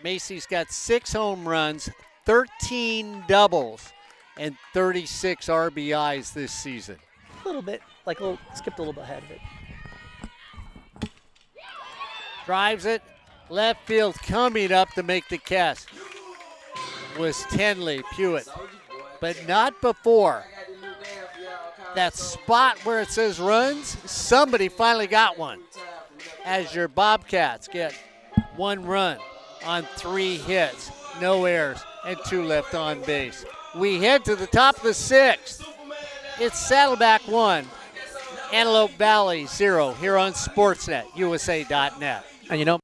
Macy's got 6 home runs, 13 doubles, and 36 RBIs this season. A little bit, skipped a little bit ahead of it. Drives it, left field coming up to make the catch was Tenley Pewitt, but not before. That spot where it says runs, somebody finally got one. As your Bobcats get 1 run on 3 hits, no errors, and 2 left on base. We head to the top of the 6th. It's Saddleback 1, Antelope Valley 0 here on Sportsnet, USA.net. And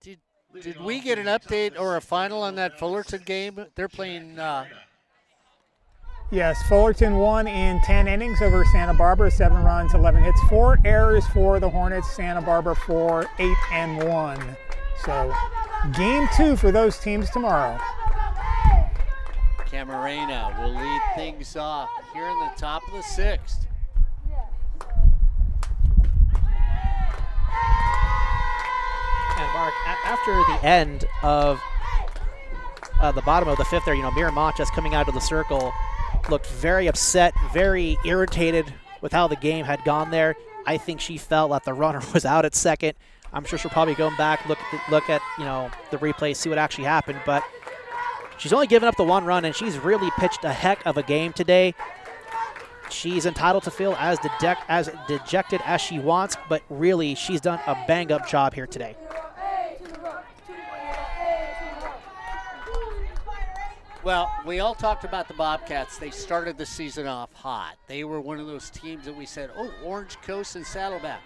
Did we get an update or a final on that Fullerton game? They're playing. Yes, Fullerton won in 10 innings over Santa Barbara, 7 runs, 11 hits, 4 errors for the Hornets. Santa Barbara 4, 8-1. So game 2 for those teams tomorrow. Camarena will lead things off here in the top of the 6th. And Mark, after the end of the bottom of the 5th there, Miramont just coming out of the circle looked very upset, very irritated with how the game had gone there. I think she felt that the runner was out at second. I'm sure she'll probably go back, look at the replay, see what actually happened. But she's only given up the 1 run, and she's really pitched a heck of a game today. She's entitled to feel as dejected as she wants, but really she's done a bang-up job here today. Well, we all talked about the Bobcats. They started the season off hot. They were one of those teams that we said, oh, Orange Coast and Saddleback.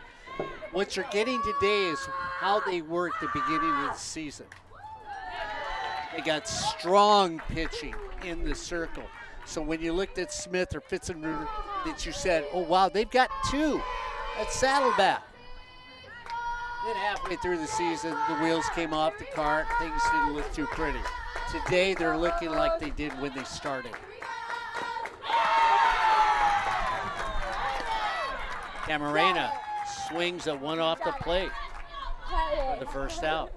What you're getting today is how they were at the beginning of the season. They got strong pitching in the circle. So when you looked at Smith or Fitzenruder, that you said, oh, wow, they've got 2 at Saddleback. Then halfway through the season, the wheels came off the cart. Things didn't look too pretty. Today, they're looking like they did when they started. Camarena swings at 1 off the plate for the first out.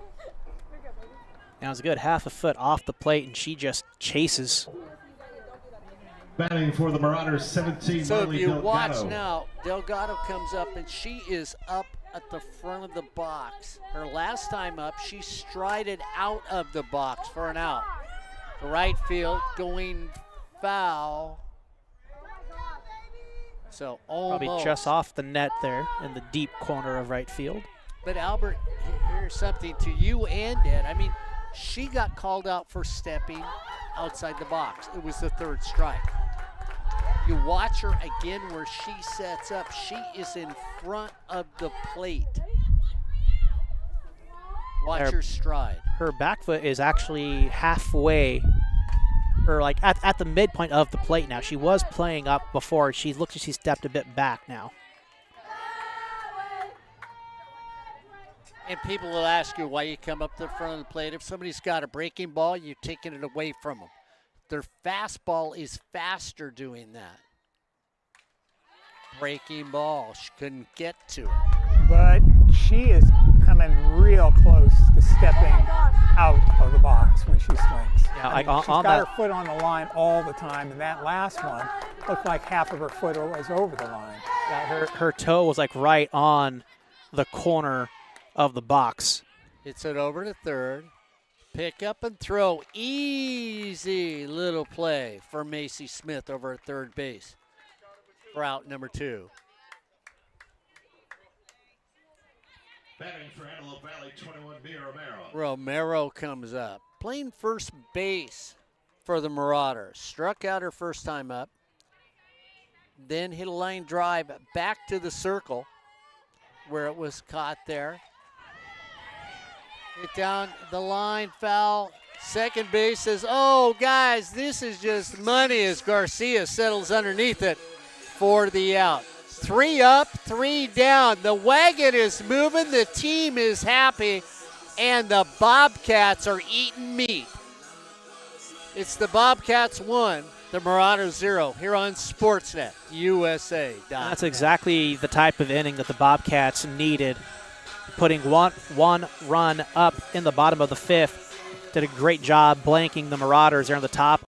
Now it's a good half a foot off the plate, and she just chases. Batting for the Marauders, 17, So Marley if you Delgado. watch now, Delgado comes up, and she is up at the front of the box. Her last time up, she strided out of the box for an out. The right field going foul. So almost. Probably just off the net there in the deep corner of right field. But Albert, here's something to you and Ed. I mean, she got called out for stepping outside the box. It was the 3rd strike. You watch her again where she sets up. She is in front of the plate. Watch her stride. Her back foot is actually halfway, or like at the midpoint of the plate now. She was playing up before. She looks like she stepped a bit back now. And people will ask you why you come up to the front of the plate. If somebody's got a breaking ball, you're taking it away from them. Their fastball is faster doing that. Breaking ball, she couldn't get to it. But she is coming real close to stepping out of the box when she swings. Yeah, I mean, like she's on got that- her foot on the line all the time, and that last one looked like half of her foot was over the line. Yeah, her toe was like right on the corner of the box. Hits it over to 3rd. Pick up and throw. Easy little play for Macy Smith over at 3rd base for out number 2. Batting for Antelope Valley, 21, Mia Romero. Romero comes up. Playing first base for the Marauders. Struck out her first time up. Then hit a line drive back to the circle where it was caught there. Hit down the line, foul. Second base says, oh, guys, this is just money as Garcia settles underneath it for the out. 3 up, 3 down. The wagon is moving. The team is happy. And the Bobcats are eating meat. It's the Bobcats 1, the Marauders 0 here on Sportsnet USA. That's exactly the type of inning that the Bobcats needed. Putting one run up in the bottom of the 5th. Did a great job blanking the Marauders there on the top.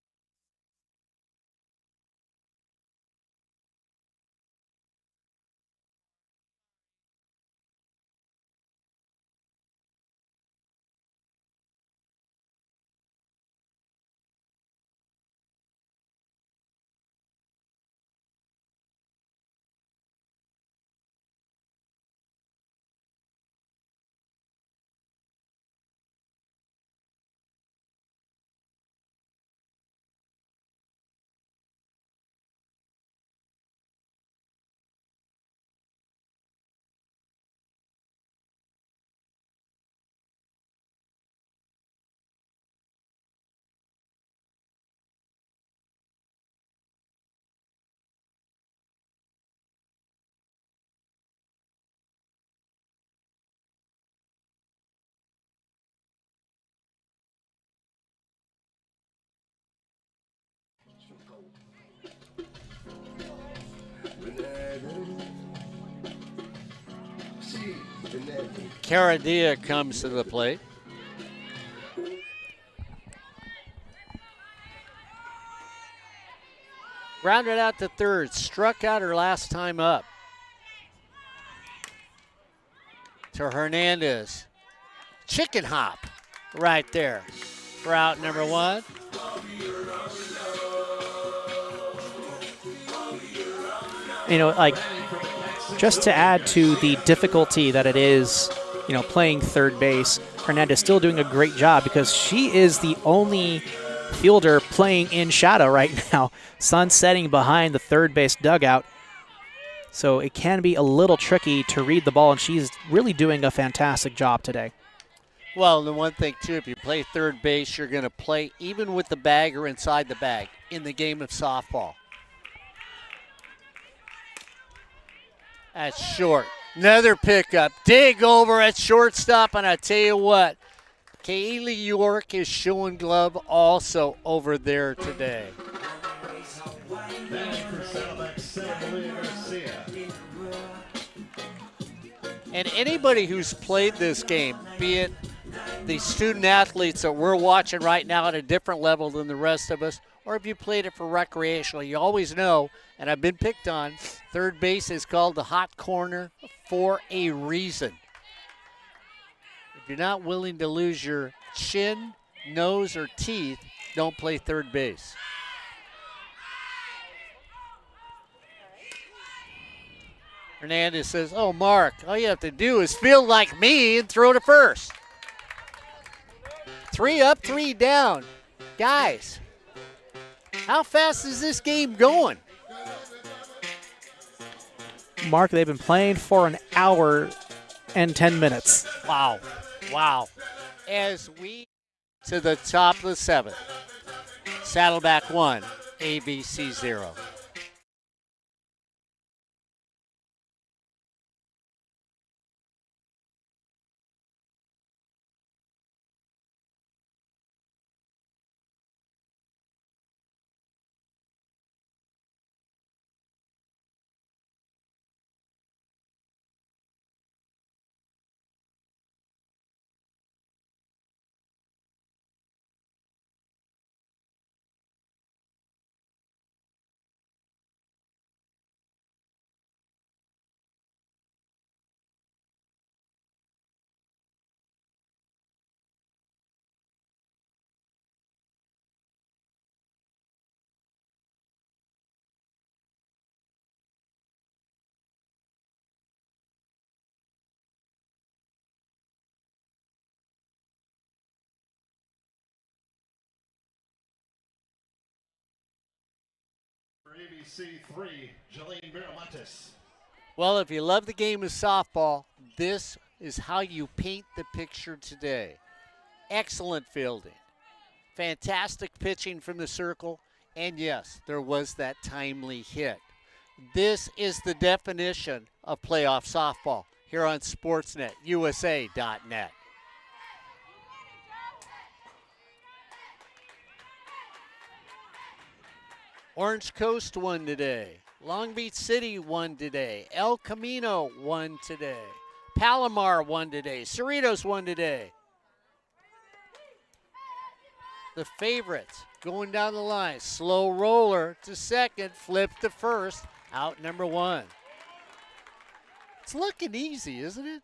Caradia comes to the plate. Grounded out to third, struck out her last time up. To Hernandez. Chicken hop right there for out number one. You know, like, just to add to the difficulty that it is, you know, playing third base, Hernandez still doing a great job because she is the only fielder playing in shadow right now. Sun setting behind the third base dugout. So it can be a little tricky to read the ball, and she's really doing a fantastic job today. Well, the one thing, too, if you play third base, you're going to play even with the bag or inside the bag in the game of softball. That's short. Another pickup. Dig over at shortstop, and I tell you what, Kaylee York is showing glove also over there today. And anybody who's played this game, be it the student athletes that we're watching right now at a different level than the rest of us, or if you played it for recreational, you always know, and I've been picked on, third base is called the hot corner for a reason. If you're not willing to lose your chin, nose, or teeth, don't play third base. Hernandez says, oh, Mark, all you have to do is feel like me and throw to first. 3 up, 3 down. Guys, how fast is this game going? Mark, they've been playing for an hour and 10 minutes. Wow. Wow. As we to the top of the 7th. Saddleback 1, ABC 0. ABC 3, Jillian Miramontes. Well, if you love the game of softball, this is how you paint the picture today. Excellent fielding. Fantastic pitching from the circle. And yes, there was that timely hit. This is the definition of playoff softball here on Sportsnet, USA.net. Orange Coast won today. Long Beach City won today. El Camino won today. Palomar won today. Cerritos won today. The favorites going down the line. Slow roller to second, flip to first, out number 1. It's looking easy, isn't it?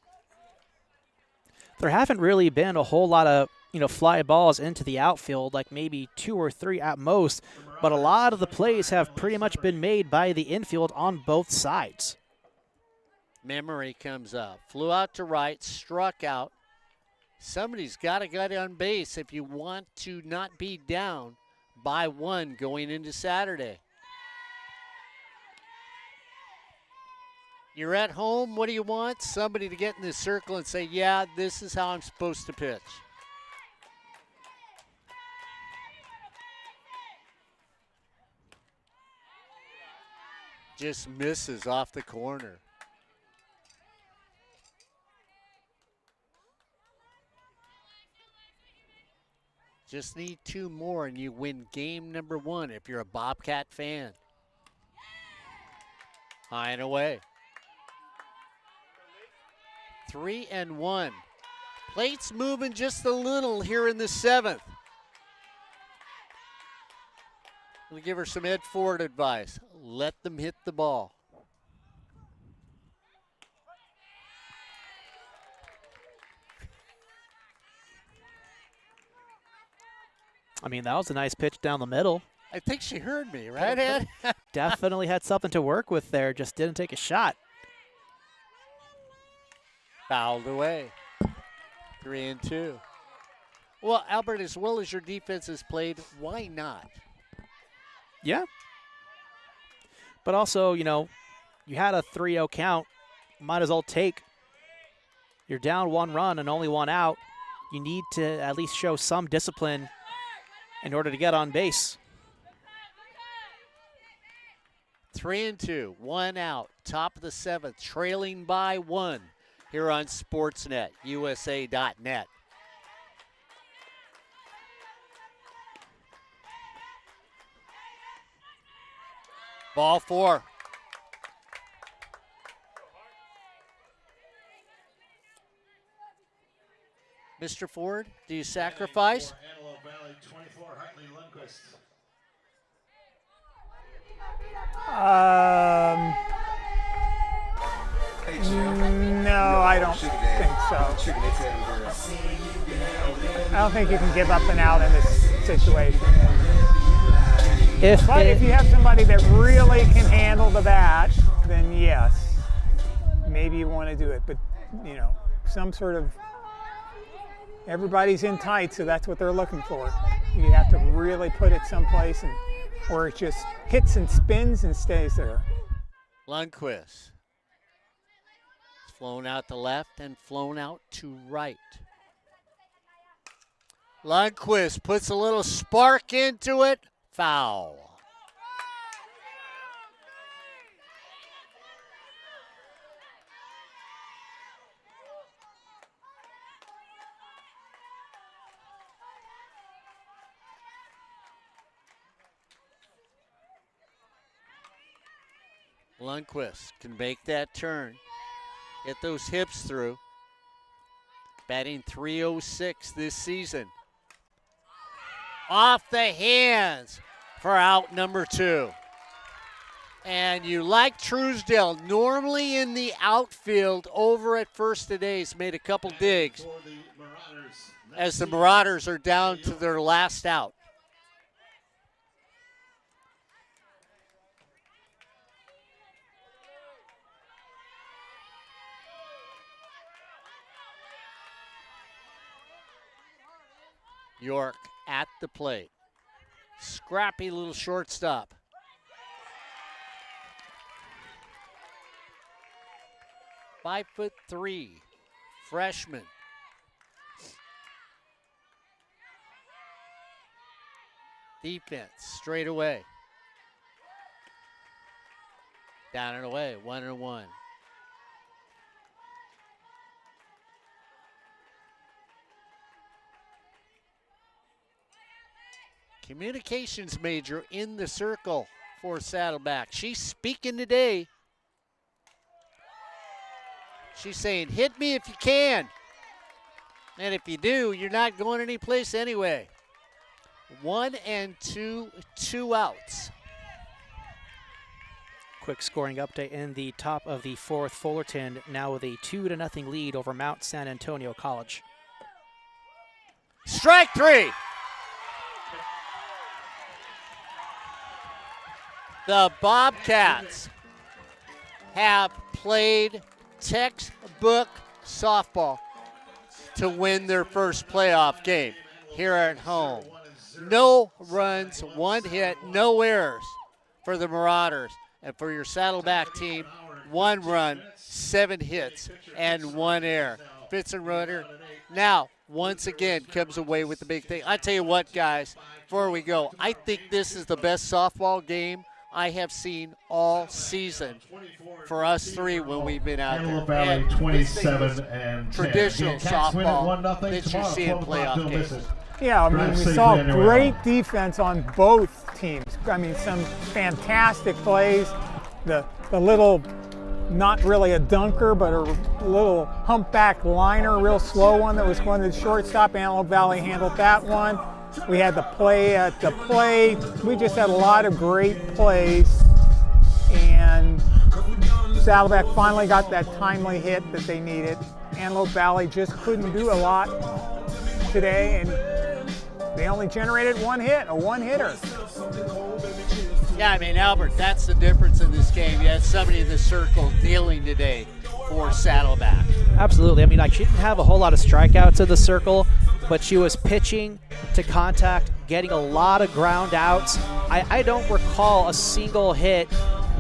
There haven't really been a whole lot of, fly balls into the outfield, like maybe 2 or 3 at most, but a lot of the plays have pretty much been made by the infield on both sides. Memory comes up. Flew out to right, struck out. Somebody's got to get on base if you want to not be down by 1 going into Saturday. You're at home, what do you want? Somebody to get in the circle and say, yeah, this is how I'm supposed to pitch. Just misses off the corner. Just need 2 more and you win game number 1 if you're a Bobcat fan. High and away. 3-1. Plate's moving just a little here in the 7th. We'll give her some Ed Ford advice. Let them hit the ball. I mean, that was a nice pitch down the middle. I think she heard me, right, Ed? Definitely had something to work with there, just didn't take a shot. Fouled away. 3-2. Well, Albert, as well as your defense has played, why not? Yeah. But also, you know, you had a 3-0 count. Might as well take. You're down 1 run and only 1 out. You need to at least show some discipline in order to get on base. 3-2, 1 out, top of the 7th, trailing by 1 here on Sportsnet, USA.net. Ball 4. Mr. Ford, do you sacrifice? Antelope Valley 24, Hartley Lundquist. No, I don't think so. I don't think you can give up an out in this situation. But if you have somebody that really can handle the bat, then yes, maybe you want to do it. But, you know, some sort of, everybody's in tight, so that's what they're looking for. You have to really put it someplace and where it just hits and spins and stays there. Lundquist. It's flown out to left and flown out to right. Lundquist puts a little spark into it. Foul. Lundquist can make that turn, get those hips through. Batting .306 this season. Off the hands for out number 2. And you like Truesdale, normally in the outfield over at first today, has made a couple digs as the Marauders are down to their last out. York at the plate. Scrappy little shortstop. 5'3", freshman. Defense straight away. Down and away, 1-1. Communications major in the circle for Saddleback. She's speaking today. She's saying, hit me if you can. And if you do, you're not going anyplace anyway. 1-2, 2 outs. Quick scoring update in the top of the 4th. Fullerton now with a 2-0 lead over Mount San Antonio College. Strike 3. The Bobcats have played textbook softball to win their first playoff game here at home. No runs, 1 hit, no errors for the Marauders. And for your Saddleback team, 1 run, 7 hits, and 1 error. Fitz and Rudder now once again comes away with the big thing. I tell you what, guys, before we go, I think this is the best softball game I have seen all season for us 3 when we've been out Antelope there. Valley And 27-10. traditional Cats win at softball 1-0 that you tomorrow, see in 12 o'clock, playoff don't miss games. it. Yeah, I mean, Drive we safely saw anywhere great else. defense on both teams. I mean, some fantastic plays. The little not really a dunker, but a little humpback liner, real slow one that was going to the shortstop. Antelope Valley handled that one. We had the play at the plate. We just had a lot of great plays, and Saddleback finally got that timely hit that they needed. Antelope Valley just couldn't do a lot today, and they only generated one hit, a one-hitter. Yeah, I mean, Albert, that's the difference in this game. You had somebody in the circle dealing today for Saddleback. Absolutely. I mean, like, she didn't have a whole lot of strikeouts in the circle, but she was pitching to contact, getting a lot of ground outs. I don't recall a single hit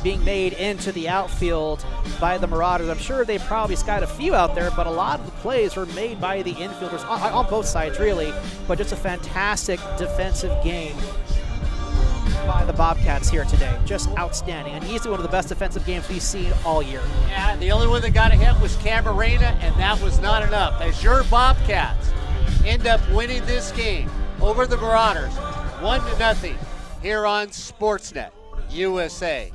being made into the outfield by the Marauders. I'm sure they probably skied a few out there, but a lot of the plays were made by the infielders on both sides, really. But just a fantastic defensive game by the Bobcats here today. Just outstanding, and easily one of the best defensive games we've seen all year. Yeah, the only one that got a hit was Camarena, and that was not enough. As your Bobcats end up winning this game over the Marauders 1-0 here on Sportsnet USA.net.